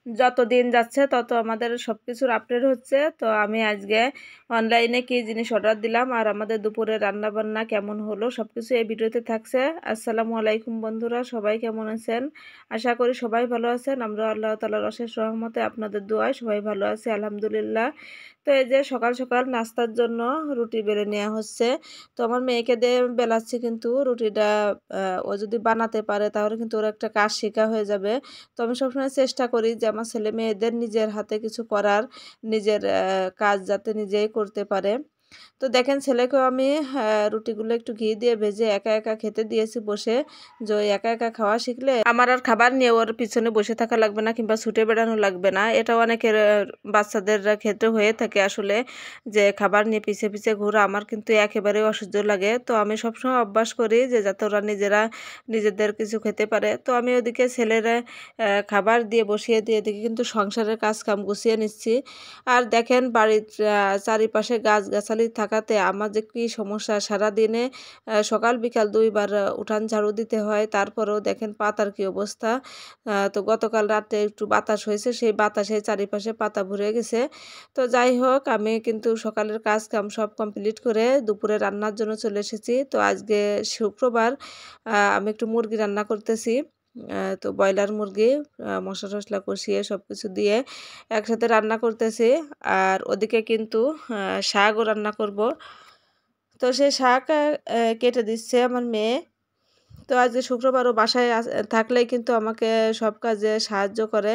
যত দিন যাচ্ছে তত আমাদের সবকিছুর আপডেট হচ্ছে। তো আমি আজকে অনলাইনে কি জিনিস অর্ডার দিলাম আর আমাদের দুপুরে রান্না বান্না কেমন হলো সবকিছু এই ভিডিওতে থাকছে। আসসালামু আলাইকুম বন্ধুরা, সবাই কেমন আছেন? আশা করি সবাই ভালো আছেন। আমরা আল্লাহ তাআলার অশেষ রহমতে আপনাদের দোয়ায় সবাই ভালো আছি আলহামদুলিল্লাহ। তো এই যে সকাল সকাল নাস্তার জন্য রুটি বেলে নেওয়া হচ্ছে। তো আমার মেয়েকে দিয়ে বেলাচ্ছি, কিন্তু রুটিটা ও যদি বানাতে পারে তাহলে কিন্তু ওর একটা কাজ শেখা হয়ে যাবে। তো আমি সবসময় চেষ্টা করি যে আমার ছেলে মেয়েদের নিজের হাতে কিছু করার, নিজের কাজ যাতে নিজেই করতে পারে। তো দেখেন ছেলেকেও আমি রুটিগুলো একটু ঘি দিয়ে ভেজে একা একা খেতে দিয়েছি বসে, যে ওই একা একা খাওয়া শিখলে আমার আর খাবার নিয়ে ওর পিছনে বসে থাকা লাগবে না কিংবা ছুটে বেড়ানো লাগবে না। এটা অনেকের বাচ্চাদের ক্ষেত্রে হয়ে থাকে আসলে, যে খাবার নিয়ে পিছে পিছে ঘোরা আমার কিন্তু একেবারেই অসহ্য লাগে। তো আমি সবসময় অভ্যাস করি যে যাতে ওরা নিজেরা নিজেদের কিছু খেতে পারে। তো আমি ওদিকে ছেলেরা খাবার দিয়ে বসিয়ে দিয়ে এদিকে কিন্তু সংসারের কাজ কাম গুছিয়ে নিচ্ছি। আর দেখেন বাড়ির চারিপাশে গাছগাছালি থাকাতে আমার যে কী সমস্যা, সারাদিনে সকাল বিকাল দুইবার উঠান ঝাড়ু দিতে হয়, তারপরেও দেখেন পাতার কী অবস্থা। তো গতকাল রাতে একটু বাতাস হয়েছে, সেই বাতাসে চারিপাশে পাতা ভরে গেছে। তো যাই হোক, আমি কিন্তু সকালের কাজ কাম সব কমপ্লিট করে দুপুরে রান্নার জন্য চলে এসেছি। তো আজকে শুক্রবার, আমি একটু মুরগি রান্না করতেছি। তো ব্রয়লার মুরগি মশলা টশলা কষিয়ে সব কিছু দিয়ে একসাথে রান্না করতেছি। আর ওদিকে কিন্তু শাকও রান্না করব। তো সেই শাক কেটে দিচ্ছে আমার মেয়ে। তো আজকে শুক্রবারও বাসায় থাকলেই কিন্তু আমাকে সব কাজে সাহায্য করে।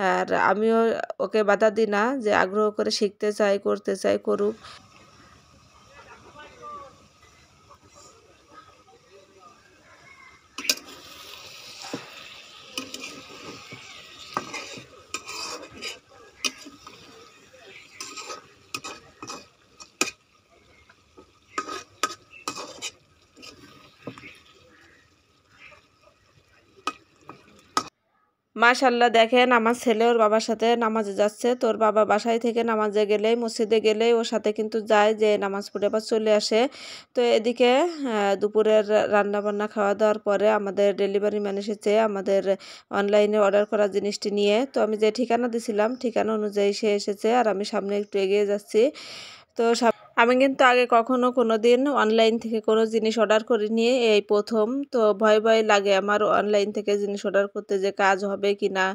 আর আমিও ওকে বাধা দিই না, যে আগ্রহ করে শিখতে চাই, করতে চাই, করুক। মাশাল্লাহ, দেখেন আমার ছেলে ওর বাবার সাথে নামাজে যাচ্ছে। তো ওর বাবা বাসায় থেকে নামাজে গেলেই, মসজিদে গেলেই ওর সাথে কিন্তু যায়, যে নামাজ পড়ে আবার চলে আসে। তো এদিকে দুপুরের রান্না বান্না খাওয়া দাওয়ার পরে আমাদের ডেলিভারি ম্যান এসেছে আমাদের অনলাইনে অর্ডার করা জিনিসটি নিয়ে। তো আমি যে ঠিকানা দিছিলাম ঠিকানা অনুযায়ী সে এসেছে, আর আমি সামনে একটু এগিয়ে যাচ্ছি। তো আমি কিন্তু আগে কখনো কোনো দিন অনলাইন থেকে কোনো জিনিস অর্ডার করিনি, এই প্রথম। তো ভয় ভয় লাগে আমার অনলাইন থেকে জিনিস অর্ডার করতে, যে কাজ হবে কি না,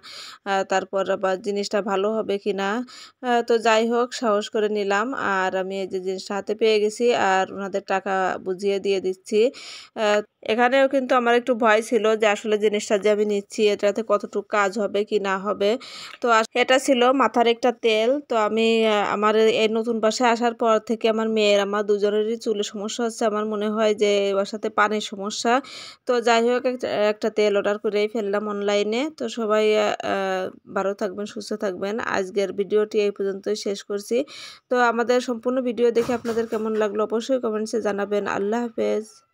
তারপর আবার জিনিসটা ভালো হবে কি না। তো যাই হোক, সাহস করে নিলাম, আর আমি এই যে জিনিসটা হাতে পেয়ে গেছি আর ওনাদের টাকা বুঝিয়ে দিয়ে দিচ্ছি। এখানেও কিন্তু আমার একটু ভয় ছিল যে আসলে জিনিসটা যে আমি নিচ্ছি এটাতে কতটুকু কাজ হবে কি না হবে। তো এটা ছিল মাথার একটা তেল। তো আমি আমার এই নতুন বাসায় আসার পর থেকে আমার মেয়ের আমার দুজনেরই চুলের সমস্যা হচ্ছে, আমার মনে হয় যে ওর সাথে পানির সমস্যা। তো যাই হোক, একটা তেল অর্ডার করেই ফেললাম অনলাইনে। তো সবাই ভালো থাকবেন, সুস্থ থাকবেন। আজকের ভিডিওটি এই পর্যন্তই শেষ করছি। তো আমাদের সম্পূর্ণ ভিডিও দেখে আপনাদের কেমন লাগলো অবশ্যই কমেন্টসে জানাবেন। আল্লাহ হাফেজ।